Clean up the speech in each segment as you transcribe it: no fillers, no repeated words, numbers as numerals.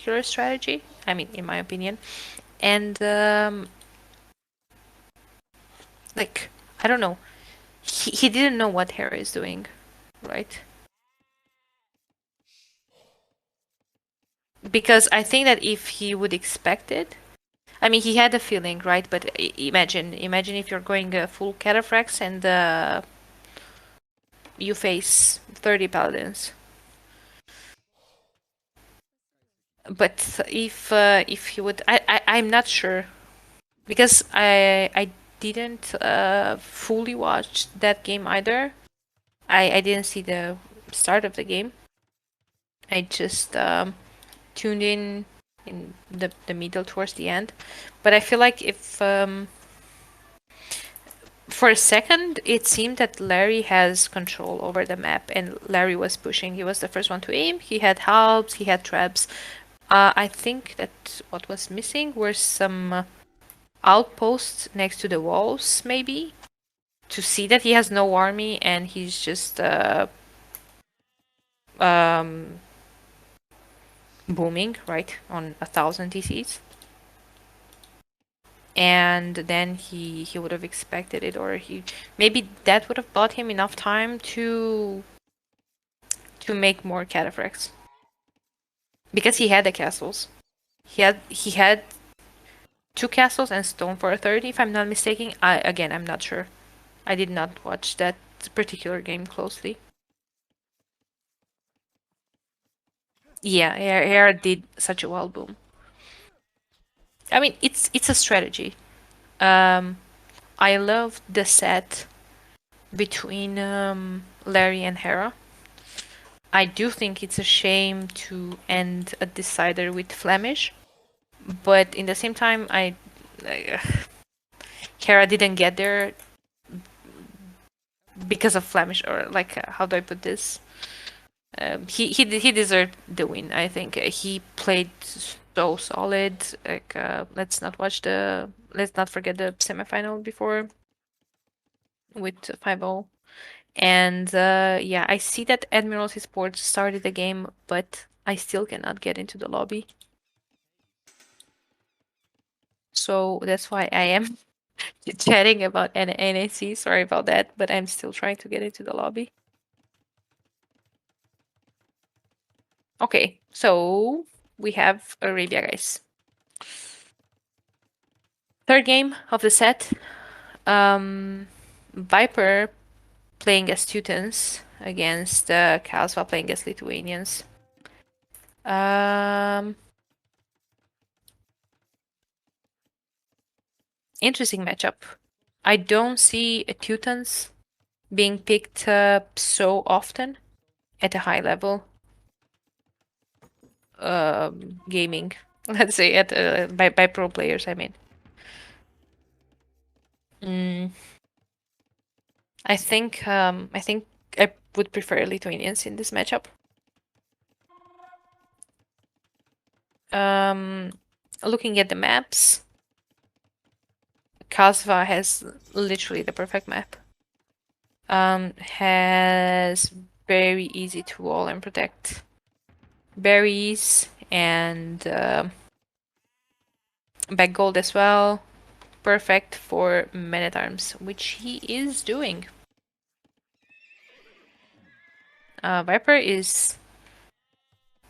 hero strategy. I mean, in my opinion. And like, I don't know. He didn't know what Hera is doing, right? Because I think that if he would expect it, I mean, he had a feeling, right? But imagine if you're going full Cataphracts and you face 30 paladins. But if he would, I'm not sure because I didn't fully watch that game either. I didn't see the start of the game. I just tuned in the middle towards the end. But I feel like if for a second it seemed that Larry has control over the map and Larry was pushing. He was the first one to aim. He had halbs, he had traps. I think that what was missing were some outposts next to the walls, maybe, to see that he has no army and he's just um, booming, right, on 1,000 TCs. And then he would have expected it, or he maybe that would have bought him enough time to make more cataphracts because he had the castles. He had 2 castles and stone for a third, if I'm not mistaken. I'm not sure. I did not watch that particular game closely. Yeah, Hera did such a well boom. I mean, it's a strategy. Um, I love the set between Larry and Hera. I do think it's a shame to end a decider with Flemish, but in the same time, Hera didn't get there because of Flemish, or like how do I put this? He deserved the win. I think he played so solid. Like let's not forget the semifinal before with 5-0. And yeah, I see that Admirals Esports started the game, but I still cannot get into the lobby. So that's why I am chatting about NAC. Sorry about that, but I'm still trying to get into the lobby. Okay, so we have Arabia, guys. Third game of the set. Viper playing as Teutons against Kasva playing as Lithuanians. Interesting matchup. I don't see Teutons being picked up so often at a high level gaming. Let's say by pro players, I mean. I think I would prefer Lithuanians in this matchup. Looking at the maps, Kasva has literally the perfect map. Has very easy to wall and protect berries and back gold as well. Perfect for men-at-arms, which he is doing. Viper is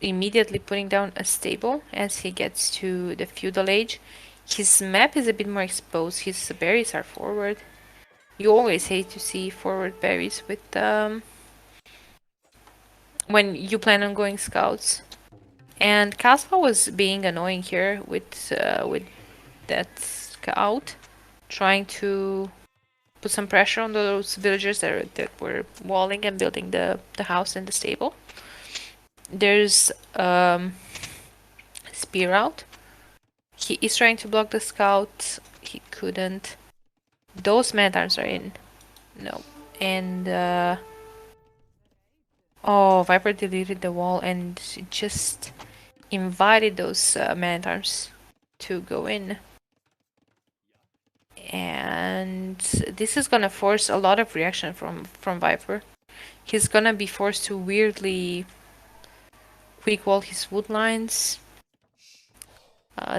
immediately putting down a stable as he gets to the feudal age. His map is a bit more exposed. His berries are forward. You always hate to see forward berries with when you plan on going scouts. And Kasva was being annoying here with that scout, trying to put some pressure on those villagers that were walling and building the house and the stable. There's spear out. He is trying to block the scout. He couldn't. Those man-at-arms are in. No. And oh, Viper deleted the wall and just invited those man-at-arms to go in. And this is gonna force a lot of reaction from Viper. He's gonna be forced to weirdly quick wall his wood lines.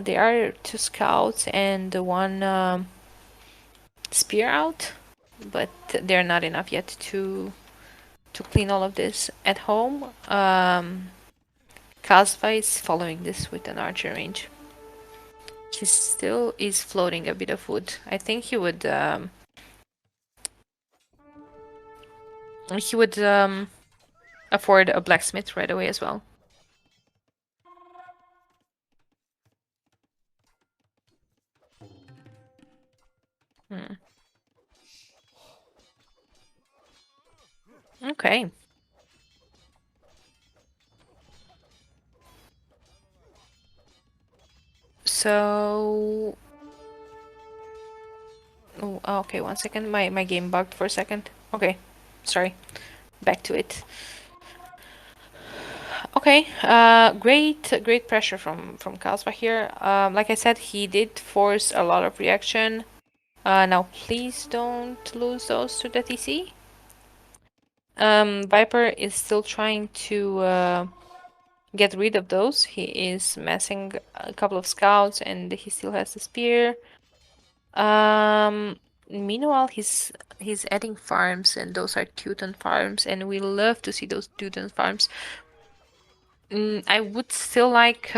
There are two scouts and one spear out, but they're not enough yet to clean all of this at home. Kasva is following this with an archer range. He still is floating a bit of wood. I think he would afford a blacksmith right away as well. Hmm. Okay. So, oh, okay, 1 second. My game bugged for a second. Okay, sorry. Back to it. Okay, great pressure from Kasva here. Like I said, he did force a lot of reaction. Now please don't lose those to the TC. Viper is still trying to get rid of those. He is messing a couple of scouts, and he still has the spear. Meanwhile, he's adding farms, and those are Teuton farms, and we love to see those Teuton farms. I would still like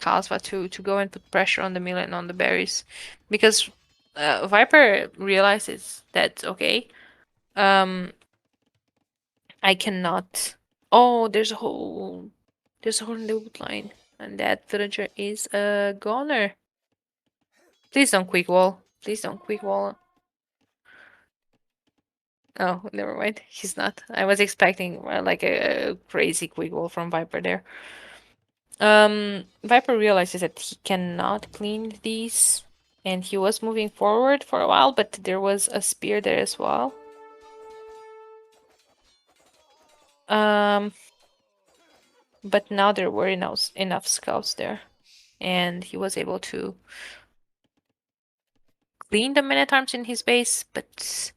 Kasva to go and put pressure on the mill and on the berries, because Viper realizes that okay, I cannot. Oh, there's a hole in the wood line, and that villager is a goner. Please don't quick wall. Please don't quick wall. Oh, never mind. He's not. I was expecting like a crazy quick wall from Viper there. Viper realizes that he cannot clean these, and he was moving forward for a while, but there was a spear there as well. Um, but now there were enough scouts there, and he was able to clean the men-at-arms in his base, but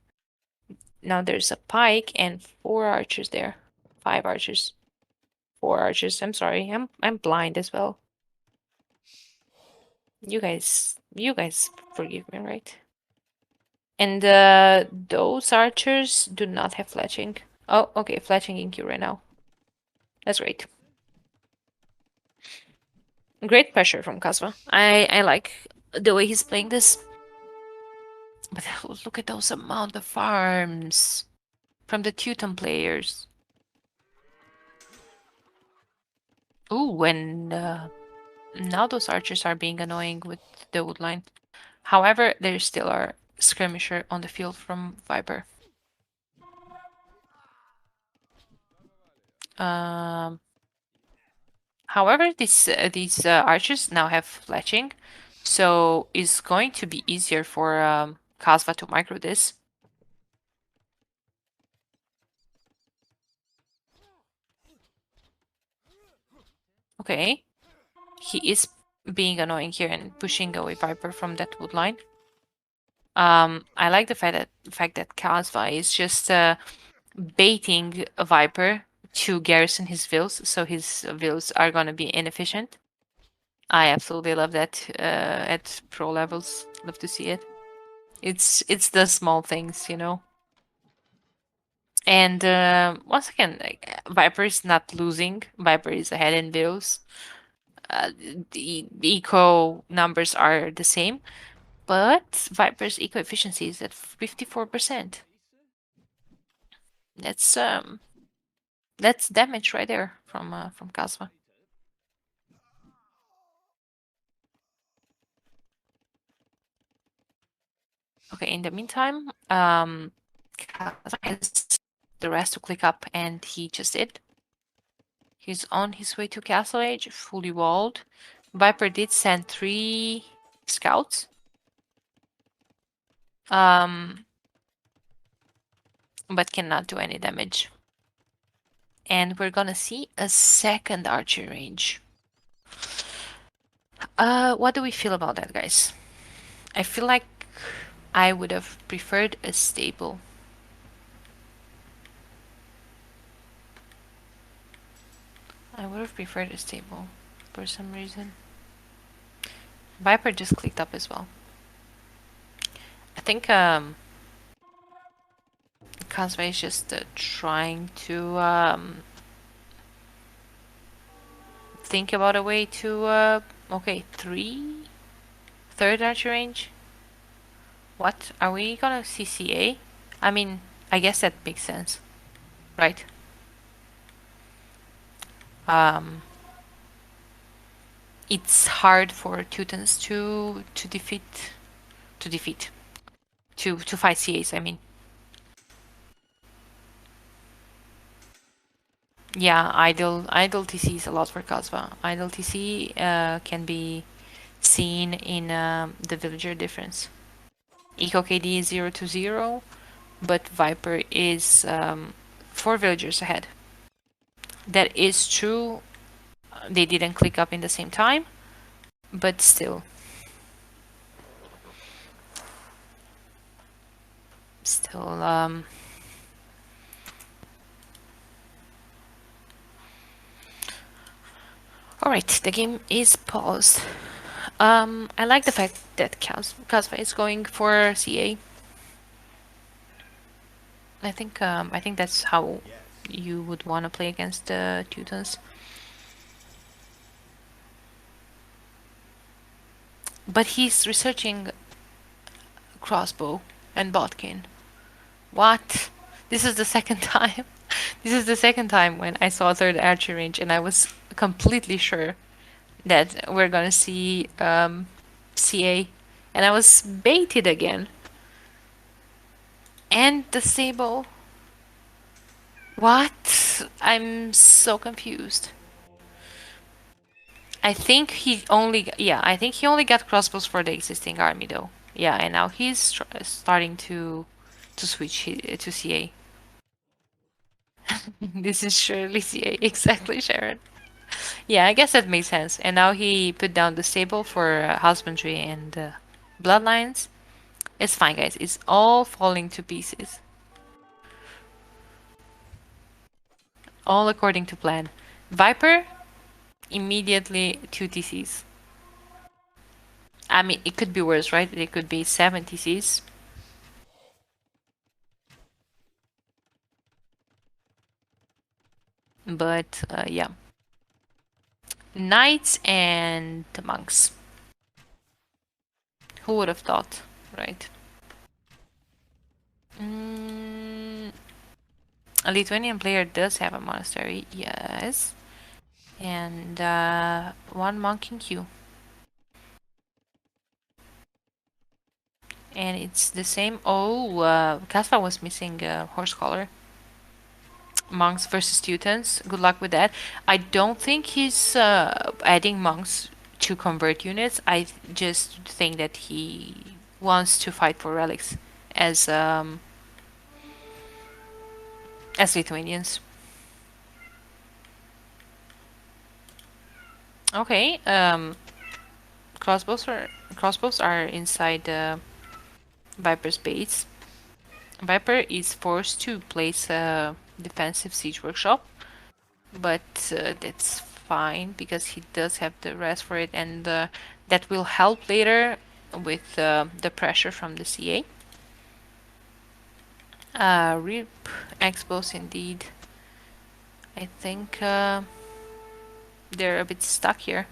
now there's a pike and 4 archers there. 5 archers. 4 archers. I'm sorry. I'm blind as well. You guys forgive me, right? And those archers do not have fletching. Oh, okay, fletching in queue right now. That's great. Great pressure from Kasva. I like the way he's playing this. But look at those amount of farms from the Teuton players. Ooh, and now those archers are being annoying with the wood line. However, there still are skirmisher on the field from Viper. However, these archers now have fletching, so it's going to be easier for Kasva to micro this. Okay, he is being annoying here and pushing away Viper from that wood line. I like the fact that Kasva is just baiting a Viper to garrison his vills, so his vills are gonna be inefficient. I absolutely love that at pro levels. Love to see it. It's the small things, you know. And once again, like, Viper is not losing. Viper is ahead in vills. The eco numbers are the same, but Viper's eco efficiency is at 54%. That's damage right there from Kasva. Okay, in the meantime, Kasva has the rest to click up, and he just did. He's on his way to Castle Age, fully walled. Viper did send 3 scouts. But cannot do any damage. And we're gonna see a second archer range. What do we feel about that, guys? I feel like I would have preferred a stable. I would have preferred a stable for some reason. Viper just clicked up as well. I think Kasva is just trying to think about a way to okay, third archer range. What? Are we gonna CCA? I mean, I guess that makes sense, right? Um, it's hard for Teutons to fight CAs. I mean, yeah, idle TC is a lot for Kasva. Idle TC can be seen in the villager difference. Eco KD is 0 to 0, but Viper is 4 villagers ahead. That is true. They didn't click up in the same time, but still. Alright, the game is paused. I like the fact that Kasva is going for CA. I think that's how you would want to play against the Teutons. But he's researching crossbow and botkin. What? This is the second time. This is the second time when I saw third archer range, and I was completely sure that we're gonna see CA, and I was baited again. And the Sable. What? I'm so confused. I think he only got crossbows for the existing army though. Yeah, and now he's starting to switch to CA. This is surely CA, exactly, Sharon. Yeah, I guess that makes sense. And now he put down the stable for husbandry and bloodlines. It's fine, guys. It's all falling to pieces. All according to plan. Viper, immediately 2 TCs. I mean, it could be worse, right? It could be 7 TCs. But yeah. Knights and monks. Who would have thought, right? A Lithuanian player does have a monastery, yes. And one monk in queue. And it's the same. Oh, Kasva was missing horse collar. Monks versus Teutons. Good luck with that. I don't think he's adding monks to convert units. I just think that he wants to fight for relics as Lithuanians. Okay. Crossbows are inside Viper's base. Viper is forced to place a defensive siege workshop, but that's fine because he does have the rest for it, and that will help later with the pressure from the CA. RIP Expos indeed. I think they're a bit stuck here.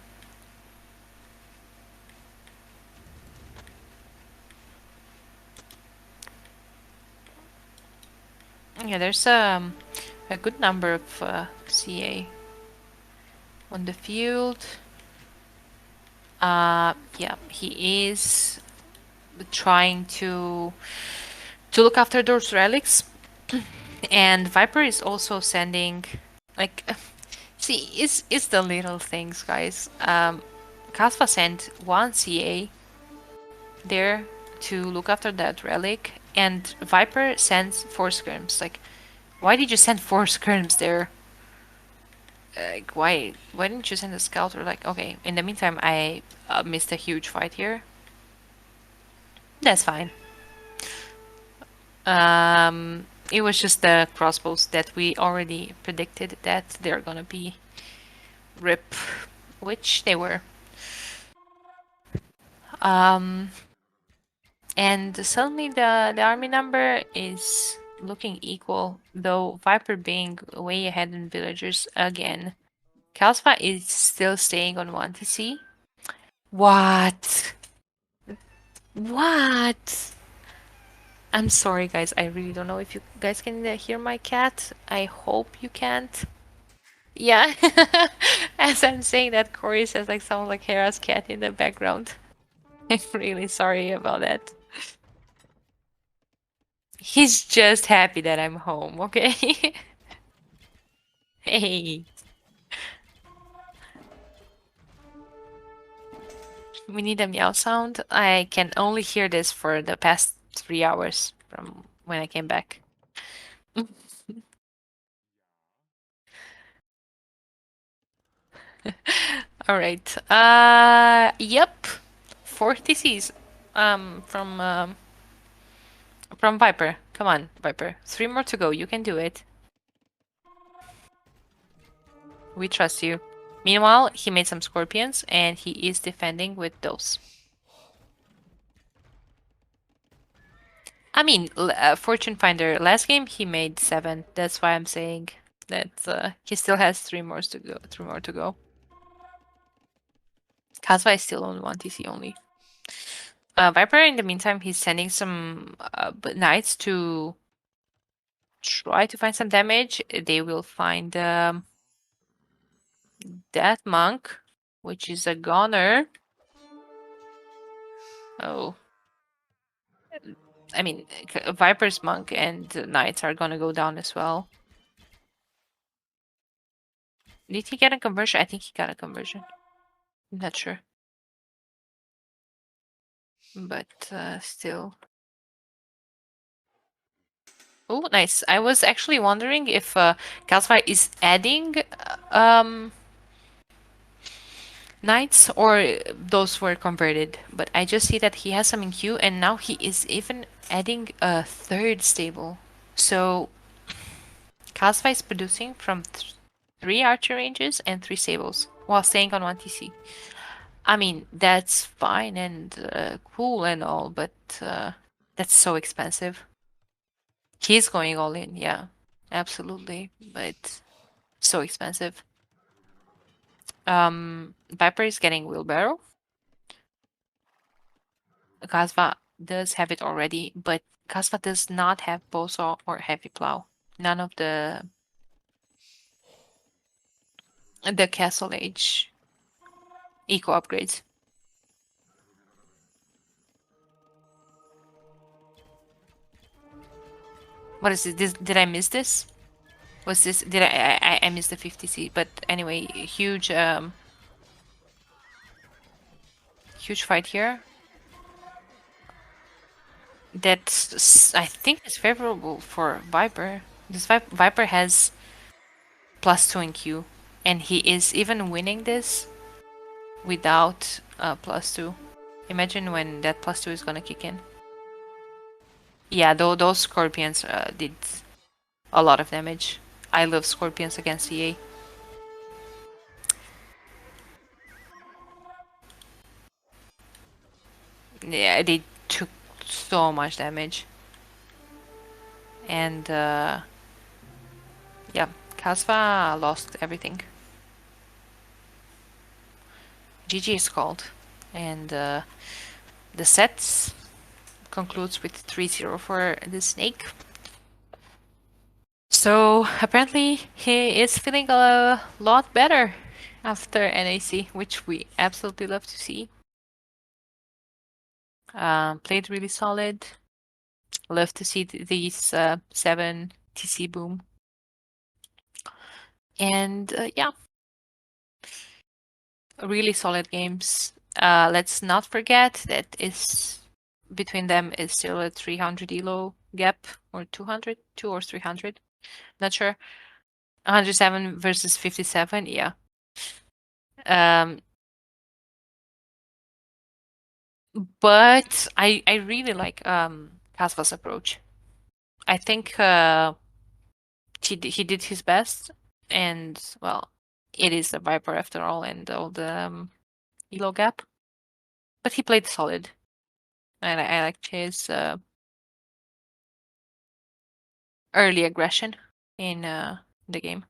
Yeah, there's a good number of CA on the field. Yeah, he is trying to look after those relics, and Viper is also sending like. See, it's the little things, guys. Kasva sent one CA there to look after that relic, and Viper sends 4 skirms. Like, why did you send 4 skirms there? Like, why didn't you send a scout? Or like, okay, in the meantime, I missed a huge fight here. That's fine. It was just the crossbows that we already predicted that they're gonna be RIP, which they were. Um, and suddenly the army number is looking equal, though Viper being way ahead in villagers again. Kasva is still staying on 1 TC. What? What? I'm sorry, guys. I really don't know if you guys can hear my cat. I hope you can't. Yeah. As I'm saying that, Corey says like sounds like Hera's cat in the background. I'm really sorry about that. He's just happy that I'm home, okay? Hey, we need a meow sound. I can only hear this for the past 3 hours from when I came back. All right. Yep. 4 TCs. From Viper. Come on, Viper. 3 more to go. You can do it. We trust you. Meanwhile, he made some scorpions and he is defending with those. I mean, Fortune Finder last game he made 7. That's why I'm saying that he still has 3 more to go. 3 more to go. Kasva is still on 1 TC only. Viper, in the meantime, he's sending some knights to try to find some damage. They will find that monk, which is a goner. Oh, I mean, Viper's monk and knights are gonna go down as well. Did he get a conversion? I think he got a conversion. I'm not sure. But still. Oh, nice. I was actually wondering if Kalsvar is adding knights or those were converted. But I just see that he has some in queue and now he is even adding a third stable. So Kalsvar is producing from 3 archer ranges and 3 stables while staying on 1 TC. I mean, that's fine and cool and all, but that's so expensive. He's going all in, yeah, absolutely, but so expensive. Viper is getting wheelbarrow. Kasva does have it already, but Kasva does not have bowsaw or heavy plow. None of the Castle Age eco upgrades. What is this? Did I miss this? Was this? Did I missed the 50C? But anyway, huge fight here. That I think is favorable for Viper. This Viper has +2 in Q, and he is even winning this without +2. Imagine when that +2 is gonna kick in. Yeah, though those scorpions did a lot of damage. I love scorpions against EA. Yeah, they took so much damage. And yeah, Kasva lost everything. GG is called. And the sets concludes with 3-0 for the snake. So apparently he is feeling a lot better after NAC, which we absolutely love to see. Played really solid. Love to see these 7 TC boom. And yeah, really solid games. Let's not forget that is between them is still a 300 elo gap, or 200, 2 or 300. Not sure. 107 versus 57, yeah. But I really like Kasva's approach. I think he did his best, and well, it is a Viper after all, and all the elo gap. but he played solid. I liked his early aggression in the game.